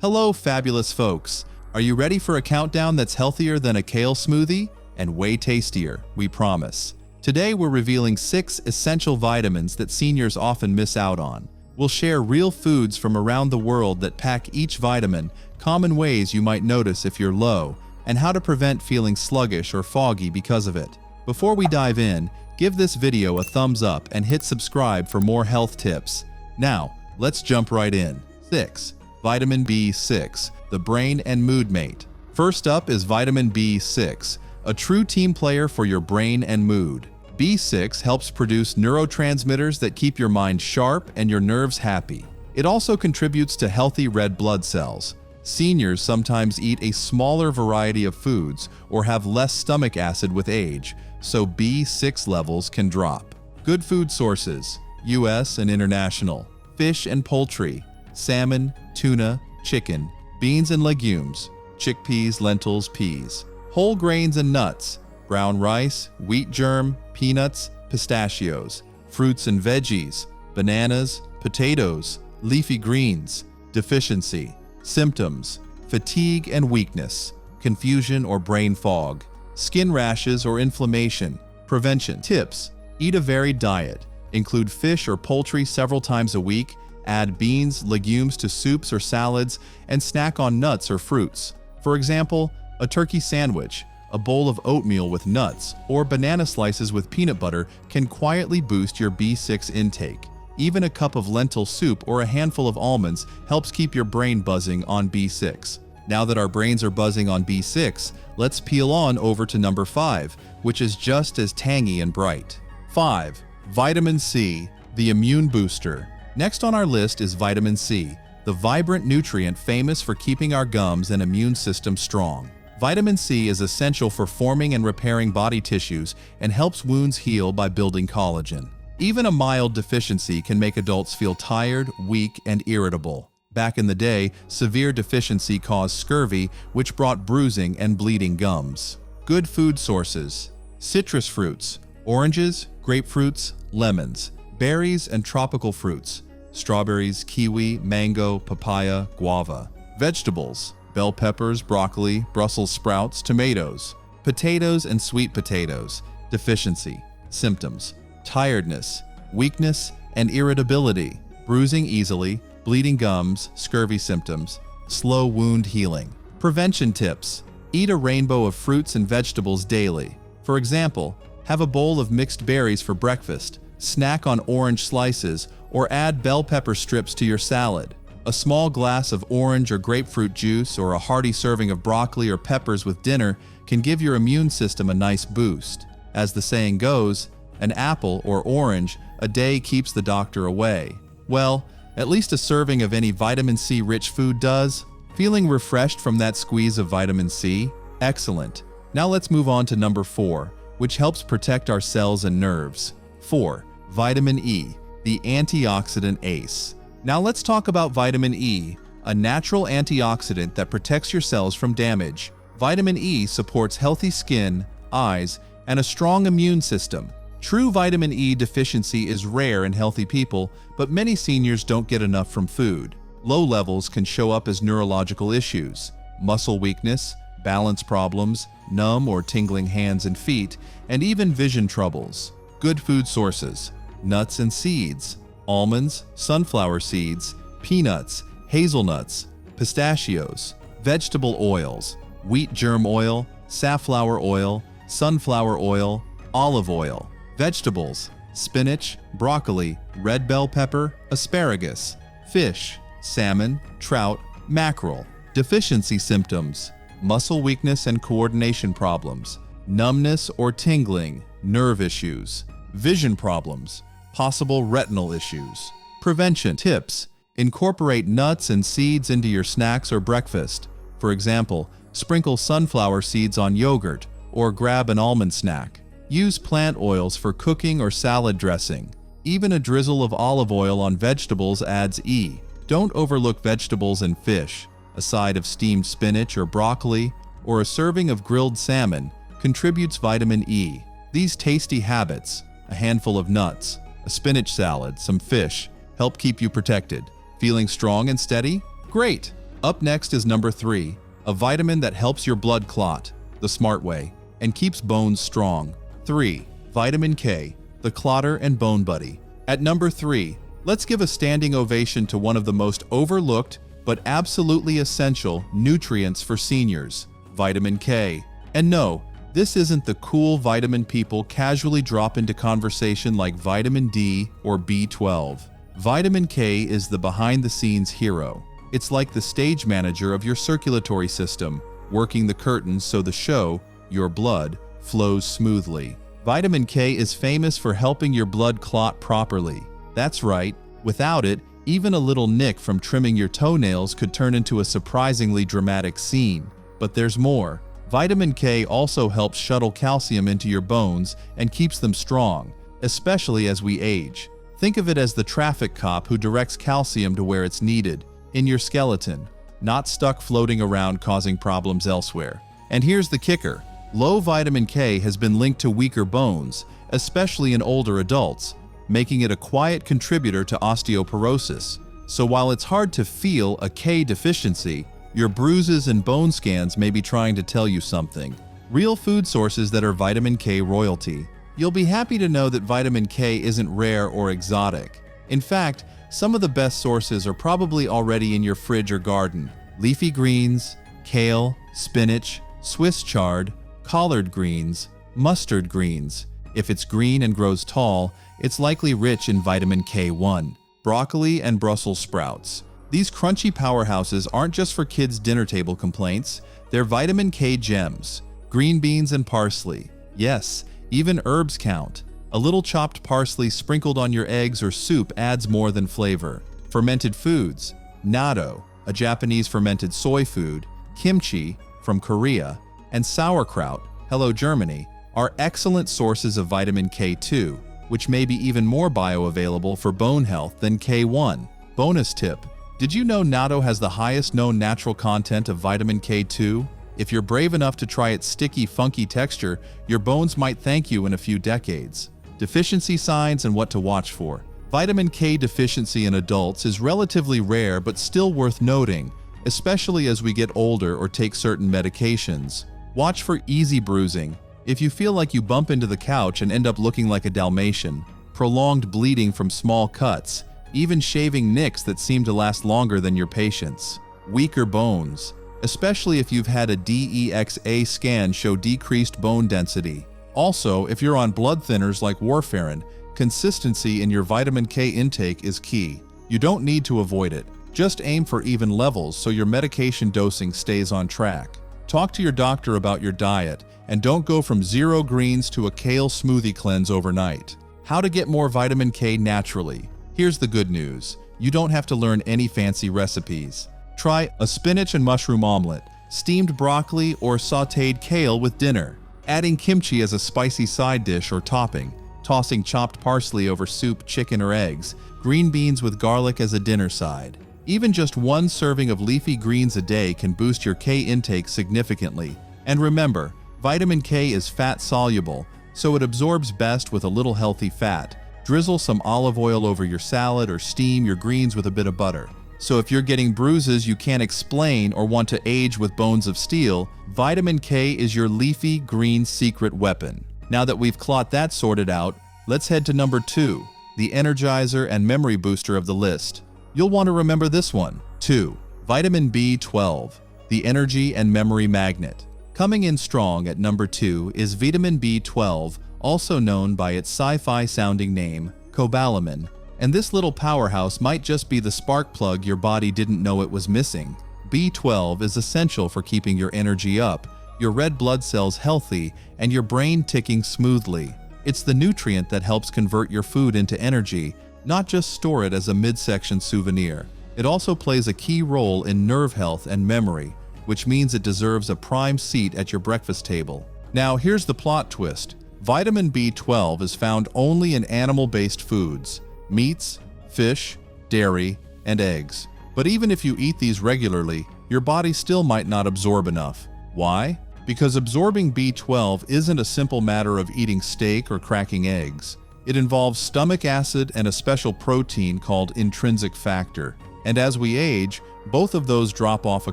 Hello, fabulous folks. Are you ready for a countdown that's healthier than a kale smoothie? And way tastier, we promise. Today, we're revealing 6 essential vitamins that seniors often miss out on. We'll share real foods from around the world that pack each vitamin, common ways you might notice if you're low, and how to prevent feeling sluggish or foggy because of it. Before we dive in, give this video a thumbs up and hit subscribe for more health tips. Now, let's jump right in. 6. Vitamin B6, the brain and mood mate. First up is vitamin B6, a true team player for your brain and mood. B6 helps produce neurotransmitters that keep your mind sharp and your nerves happy. It also contributes to healthy red blood cells. Seniors sometimes eat a smaller variety of foods or have less stomach acid with age, so B6 levels can drop. Good food sources, US and international. Fish and poultry, salmon, tuna, chicken, beans and legumes, chickpeas, lentils, peas. Whole grains and nuts, brown rice, wheat germ, peanuts, pistachios. Fruits and veggies, bananas, potatoes, leafy greens. Deficiency. Symptoms: fatigue and weakness, confusion or brain fog, skin rashes or inflammation. Prevention tips: eat a varied diet. Include fish or poultry several times a week, add beans, legumes to soups or salads, and snack on nuts or fruits. For example, a turkey sandwich, a bowl of oatmeal with nuts, or banana slices with peanut butter can quietly boost your B6 intake. Even a cup of lentil soup or a handful of almonds helps keep your brain buzzing on B6. Now that our brains are buzzing on B6, let's peel on over to number 5, which is just as tangy and bright. 5. Vitamin C, the immune booster. Next on our list is vitamin C, the vibrant nutrient famous for keeping our gums and immune system strong. Vitamin C is essential for forming and repairing body tissues and helps wounds heal by building collagen. Even a mild deficiency can make adults feel tired, weak, and irritable. Back in the day, severe deficiency caused scurvy, which brought bruising and bleeding gums. Good food sources: citrus fruits, oranges, grapefruits, lemons, berries and tropical fruits, strawberries, kiwi, mango, papaya, guava. Vegetables: bell peppers, broccoli, Brussels sprouts, tomatoes. Potatoes and sweet potatoes. Deficiency. Symptoms: tiredness, weakness, and irritability, bruising easily, bleeding gums, scurvy symptoms, slow wound healing. Prevention tips: eat a rainbow of fruits and vegetables daily. For example, have a bowl of mixed berries for breakfast, snack on orange slices, or add bell pepper strips to your salad. A small glass of orange or grapefruit juice or a hearty serving of broccoli or peppers with dinner can give your immune system a nice boost. As the saying goes, an apple or orange a day keeps the doctor away. Well, at least a serving of any vitamin C-rich food does. Feeling refreshed from that squeeze of vitamin C? Excellent. Now let's move on to number 4, which helps protect our cells and nerves. 4. Vitamin E, the antioxidant ace. Now let's talk about vitamin E, a natural antioxidant that protects your cells from damage. Vitamin E supports healthy skin, eyes, and a strong immune system. True vitamin E deficiency is rare in healthy people, but many seniors don't get enough from food. Low levels can show up as neurological issues, muscle weakness, balance problems, numb or tingling hands and feet, and even vision troubles. Good food sources: nuts and seeds, almonds, sunflower seeds, peanuts, hazelnuts, pistachios. Vegetable oils: wheat germ oil, safflower oil, sunflower oil, olive oil. Vegetables: spinach, broccoli, red bell pepper, asparagus. Fish: salmon, trout, mackerel. Deficiency symptoms: muscle weakness and coordination problems, numbness or tingling, nerve issues. Vision problems: possible retinal issues. Prevention tips: incorporate nuts and seeds into your snacks or breakfast. For example, sprinkle sunflower seeds on yogurt or grab an almond snack. Use plant oils for cooking or salad dressing. Even a drizzle of olive oil on vegetables adds E. Don't overlook vegetables and fish. A side of steamed spinach or broccoli, or a serving of grilled salmon, contributes vitamin E. These tasty habits, a handful of nuts, a spinach salad, some fish, help keep you protected. Feeling strong and steady? Great! Up next is number 3, a vitamin that helps your blood clot the smart way and keeps bones strong. 3. Vitamin K, the clotter and bone buddy. At number 3, let's give a standing ovation to one of the most overlooked but absolutely essential nutrients for seniors, vitamin K. And no, this isn't the cool vitamin people casually drop into conversation like vitamin D or B12. Vitamin K is the behind-the-scenes hero. It's like the stage manager of your circulatory system, working the curtains so the show, your blood, flows smoothly. Vitamin K is famous for helping your blood clot properly. That's right, without it, even a little nick from trimming your toenails could turn into a surprisingly dramatic scene. But there's more. Vitamin K also helps shuttle calcium into your bones and keeps them strong, especially as we age. Think of it as the traffic cop who directs calcium to where it's needed, in your skeleton, not stuck floating around causing problems elsewhere. And here's the kicker. Low vitamin K has been linked to weaker bones, especially in older adults, making it a quiet contributor to osteoporosis. So while it's hard to feel a K deficiency, your bruises and bone scans may be trying to tell you something. Real food sources that are vitamin K royalty. You'll be happy to know that vitamin K isn't rare or exotic. In fact, some of the best sources are probably already in your fridge or garden. Leafy greens, kale, spinach, Swiss chard, collard greens, mustard greens. If it's green and grows tall, it's likely rich in vitamin K1. Broccoli and Brussels sprouts. These crunchy powerhouses aren't just for kids' dinner table complaints, they're vitamin K gems. Green beans and parsley. Yes, even herbs count. A little chopped parsley sprinkled on your eggs or soup adds more than flavor. Fermented foods. Natto, a Japanese fermented soy food, kimchi, from Korea, and sauerkraut, hello Germany, are excellent sources of vitamin K2, which may be even more bioavailable for bone health than K1. Bonus tip. Did you know natto has the highest known natural content of vitamin K2? If you're brave enough to try its sticky, funky texture, your bones might thank you in a few decades. Deficiency signs and what to watch for. Vitamin K deficiency in adults is relatively rare but still worth noting, especially as we get older or take certain medications. Watch for easy bruising. If you feel like you bump into the couch and end up looking like a Dalmatian, prolonged bleeding from small cuts, even shaving nicks that seem to last longer than your patience. Weaker bones, especially if you've had a DEXA scan show decreased bone density. Also, if you're on blood thinners like warfarin, consistency in your vitamin K intake is key. You don't need to avoid it. Just aim for even levels so your medication dosing stays on track. Talk to your doctor about your diet, and don't go from 0 greens to a kale smoothie cleanse overnight. How to get more vitamin K naturally. Here's the good news. You don't have to learn any fancy recipes. Try a spinach and mushroom omelet, steamed broccoli, or sautéed kale with dinner. Adding kimchi as a spicy side dish or topping. Tossing chopped parsley over soup, chicken, or eggs. Green beans with garlic as a dinner side. Even just one serving of leafy greens a day can boost your K intake significantly. And remember, vitamin K is fat-soluble, so it absorbs best with a little healthy fat. Drizzle some olive oil over your salad or steam your greens with a bit of butter. So if you're getting bruises you can't explain or want to age with bones of steel, vitamin K is your leafy green secret weapon. Now that we've that sorted out, let's head to number 2, the energizer and memory booster of the list. You'll want to remember this one. 2. Vitamin B12, the energy and memory magnet. Coming in strong at number 2 is vitamin B12, also known by its sci-fi sounding name, cobalamin. And this little powerhouse might just be the spark plug your body didn't know it was missing. B12 is essential for keeping your energy up, your red blood cells healthy, and your brain ticking smoothly. It's the nutrient that helps convert your food into energy, not just store it as a midsection souvenir. It also plays a key role in nerve health and memory, which means it deserves a prime seat at your breakfast table. Now here's the plot twist. Vitamin B12 is found only in animal-based foods, meats, fish, dairy, and eggs. But even if you eat these regularly, your body still might not absorb enough. Why? Because absorbing B12 isn't a simple matter of eating steak or cracking eggs. It involves stomach acid and a special protein called intrinsic factor. And as we age, Both of those drop off a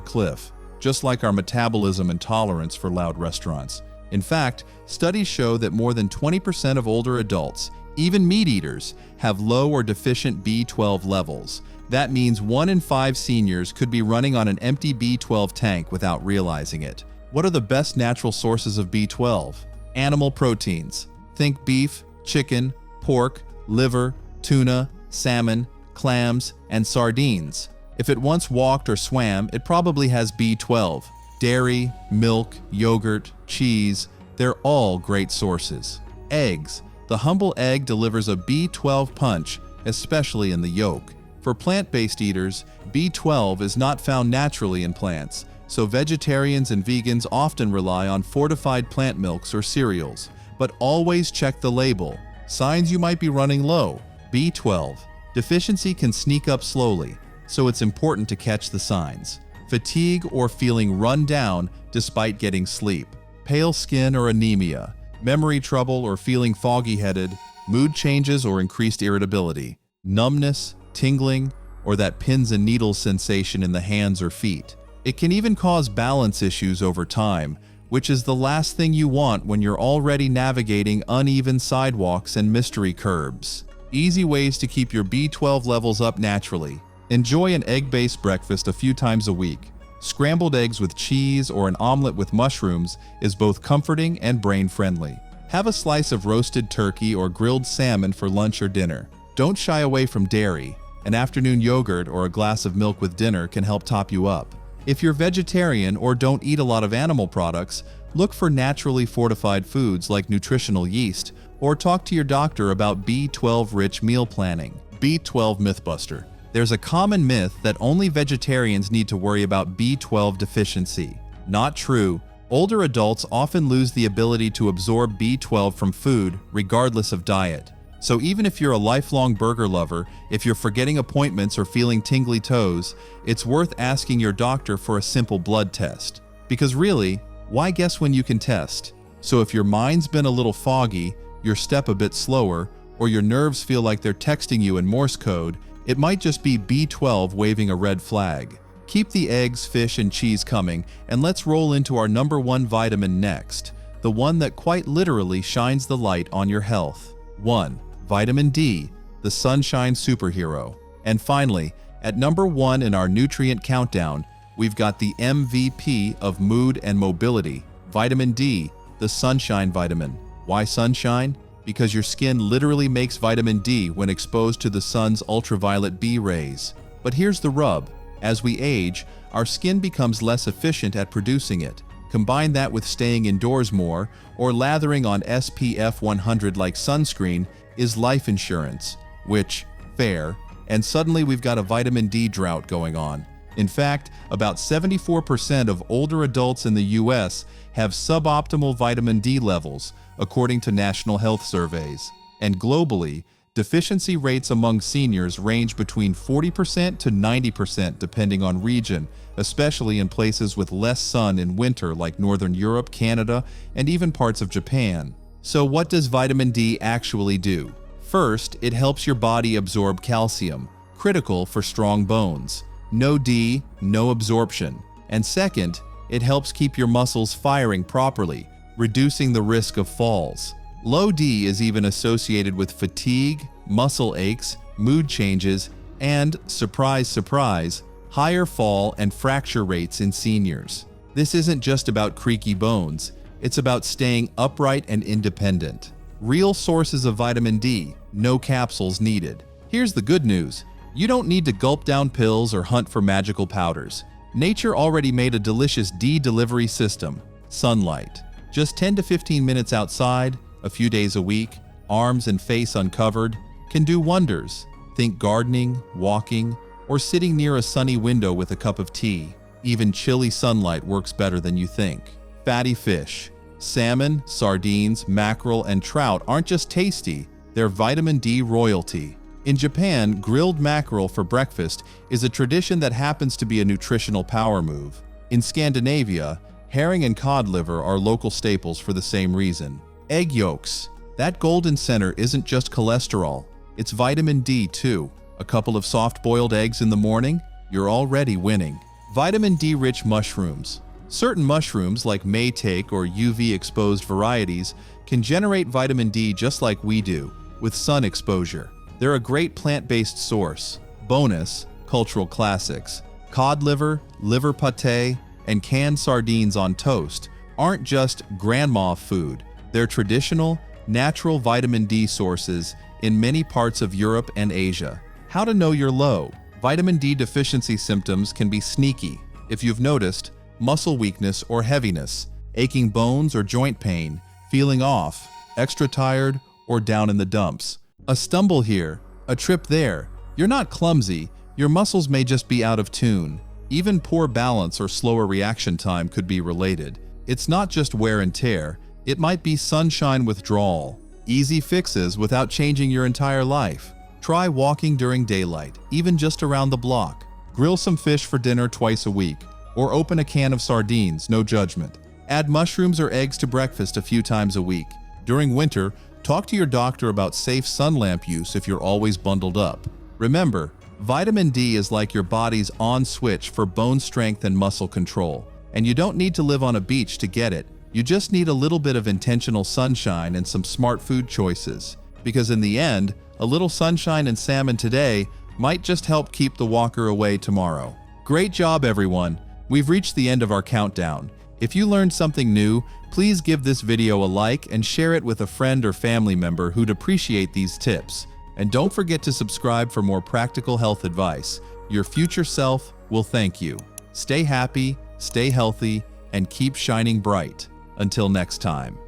cliff, just like our metabolism and tolerance for loud restaurants. In fact, studies show that more than 20% of older adults, even meat eaters, have low or deficient B12 levels. That means 1 in 5 seniors could be running on an empty B12 tank without realizing it. What are the best natural sources of B12? Animal proteins. Think beef, chicken, pork, liver, tuna, salmon, clams, and sardines. If it once walked or swam, it probably has B12. Dairy, milk, yogurt, cheese, they're all great sources. Eggs. The humble egg delivers a B12 punch, especially in the yolk. For plant-based eaters, B12 is not found naturally in plants, so vegetarians and vegans often rely on fortified plant milks or cereals. But always check the label. Signs you might be running low. B12. Deficiency can sneak up slowly, so it's important to catch the signs. Fatigue or feeling run down despite getting sleep. Pale skin or anemia. Memory trouble or feeling foggy-headed. Mood changes or increased irritability. Numbness, tingling, or that pins and needles sensation in the hands or feet. It can even cause balance issues over time, which is the last thing you want when you're already navigating uneven sidewalks and mystery curbs. Easy ways to keep your B12 levels up naturally. Enjoy an egg-based breakfast a few times a week. Scrambled eggs with cheese or an omelet with mushrooms is both comforting and brain-friendly. Have a slice of roasted turkey or grilled salmon for lunch or dinner. Don't shy away from dairy. An afternoon yogurt or a glass of milk with dinner can help top you up. If you're vegetarian or don't eat a lot of animal products, look for naturally fortified foods like nutritional yeast, or talk to your doctor about B12-rich meal planning. B12 Mythbuster. There's a common myth that only vegetarians need to worry about B12 deficiency. Not true. Older adults often lose the ability to absorb B12 from food, regardless of diet. So even if you're a lifelong burger lover, if you're forgetting appointments or feeling tingly toes, it's worth asking your doctor for a simple blood test. Because really, why guess when you can test? So if your mind's been a little foggy, your step a bit slower, or your nerves feel like they're texting you in Morse code, it might just be B12 waving a red flag. Keep the eggs, fish, and cheese coming, and let's roll into our #1 vitamin next, the one that quite literally shines the light on your health. 1. Vitamin D, the sunshine superhero. And finally, at #1 in our nutrient countdown, we've got the MVP of mood and mobility, vitamin D, the sunshine vitamin. Why sunshine? Because your skin literally makes vitamin D when exposed to the sun's ultraviolet B rays. But here's the rub. As we age, our skin becomes less efficient at producing it. Combine that with staying indoors more or lathering on SPF 100 like sunscreen is life insurance, which, fair, and suddenly we've got a vitamin D drought going on. In fact, about 74% of older adults in the US have suboptimal vitamin D levels, according to national health surveys. And globally, deficiency rates among seniors range between 40% to 90% depending on region, especially in places with less sun in winter like Northern Europe, Canada, and even parts of Japan. So what does vitamin D actually do? First, it helps your body absorb calcium, critical for strong bones. No D, no absorption. And second, it helps keep your muscles firing properly, reducing the risk of falls. Low D is even associated with fatigue, muscle aches, mood changes, and, surprise, surprise, higher fall and fracture rates in seniors. This isn't just about creaky bones, it's about staying upright and independent. Real sources of vitamin D, no capsules needed. Here's the good news. You don't need to gulp down pills or hunt for magical powders. Nature already made a delicious D delivery system, sunlight. Just 10 to 15 minutes outside, a few days a week, arms and face uncovered, can do wonders. Think gardening, walking, or sitting near a sunny window with a cup of tea. Even chilly sunlight works better than you think. Fatty fish. Salmon, sardines, mackerel, and trout aren't just tasty, they're vitamin D royalty. In Japan, grilled mackerel for breakfast is a tradition that happens to be a nutritional power move. In Scandinavia, herring and cod liver are local staples for the same reason. Egg yolks. That golden center isn't just cholesterol, it's vitamin D too. A couple of soft-boiled eggs in the morning, you're already winning. Vitamin D-rich mushrooms. Certain mushrooms, like Maytake or UV-exposed varieties, can generate vitamin D just like we do, with sun exposure. They're a great plant-based source. Bonus, cultural classics. Cod liver, liver pâté, and canned sardines on toast aren't just grandma food. They're traditional, natural vitamin D sources in many parts of Europe and Asia. How to know you're low. Vitamin D deficiency symptoms can be sneaky. If you've noticed muscle weakness or heaviness, aching bones or joint pain, feeling off, extra tired, or down in the dumps. A stumble here, a trip there. You're not clumsy, your muscles may just be out of tune. Even poor balance or slower reaction time could be related. It's not just wear and tear, it might be sunshine withdrawal. Easy fixes without changing your entire life. Try walking during daylight, even just around the block. Grill some fish for dinner twice a week, or open a can of sardines, no judgment. Add mushrooms or eggs to breakfast a few times a week. During winter, talk to your doctor about safe sun lamp use if you're always bundled up. Remember, vitamin D is like your body's on switch for bone strength and muscle control. And you don't need to live on a beach to get it. You just need a little bit of intentional sunshine and some smart food choices. Because in the end, a little sunshine and salmon today might just help keep the walker away tomorrow. Great job, everyone! We've reached the end of our countdown. If you learned something new, please give this video a like and share it with a friend or family member who'd appreciate these tips. And don't forget to subscribe for more practical health advice. Your future self will thank you. Stay happy, stay healthy, and keep shining bright. Until next time.